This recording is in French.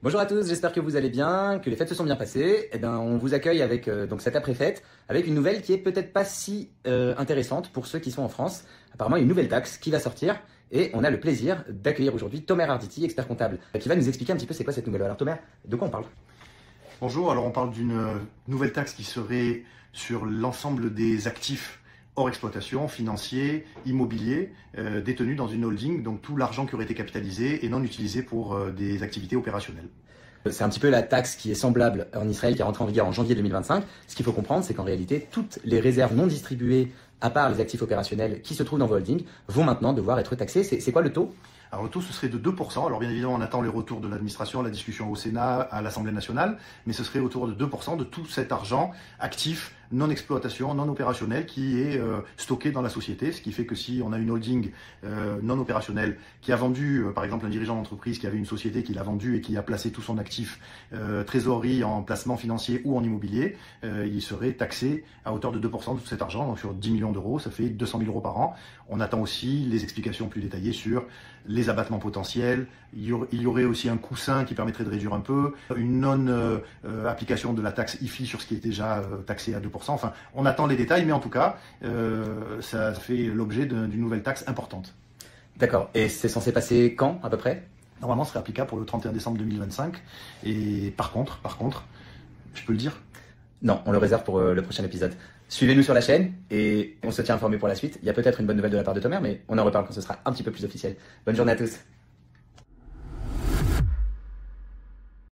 Bonjour à tous, j'espère que vous allez bien, que les fêtes se sont bien passées. On vous accueille avec donc cette après-fête, avec une nouvelle qui est peut-être pas si intéressante pour ceux qui sont en France. Apparemment, il y a une nouvelle taxe qui va sortir et on a le plaisir d'accueillir aujourd'hui Tomer Arditi, expert comptable, qui va nous expliquer un petit peu c'est quoi cette nouvelle. Alors Tomer, de quoi on parle? Bonjour, alors on parle d'une nouvelle taxe qui serait sur l'ensemble des actifs hors exploitation, financiers, immobiliers, détenus dans une holding, donc tout l'argent qui aurait été capitalisé et non utilisé pour des activités opérationnelles. C'est un petit peu la taxe qui est semblable en Israël, qui est rentrée en vigueur en janvier 2025. Ce qu'il faut comprendre, c'est qu'en réalité, toutes les réserves non distribuées, à part les actifs opérationnels qui se trouvent dans vos holdings, vont maintenant devoir être taxées. C'est quoi le taux? Alors le taux, ce serait de 2%. Alors bien évidemment, on attend les retours de l'administration, la discussion au Sénat, à l'Assemblée nationale, mais ce serait autour de 2% de tout cet argent actif, non exploitation, non opérationnel, qui est stocké dans la société. Ce qui fait que si on a une holding non opérationnelle qui a vendu, par exemple un dirigeant d'entreprise qui avait une société qui l'a vendue et qui a placé tout son actif trésorerie en placement financier ou en immobilier, il serait taxé à hauteur de 2% de tout cet argent, donc sur 10 millions d'euros, ça fait 200 000 euros par an. On attend aussi les explications plus détaillées sur les abattements potentiels. Il y aurait aussi un coussin qui permettrait de réduire un peu, une non-application de la taxe IFI sur ce qui est déjà taxé à 2%. Enfin, on attend les détails, mais en tout cas, ça fait l'objet d'une nouvelle taxe importante. D'accord. Et c'est censé passer quand, à peu près? Normalement, ce serait applicable pour le 31 décembre 2025. Et par contre, je peux le dire? Non, on le réserve pour le prochain épisode. Suivez-nous sur la chaîne et on se tient informé pour la suite. Il y a peut-être une bonne nouvelle de la part de Tomer, mais on en reparle quand ce sera un petit peu plus officiel. Bonne journée à tous.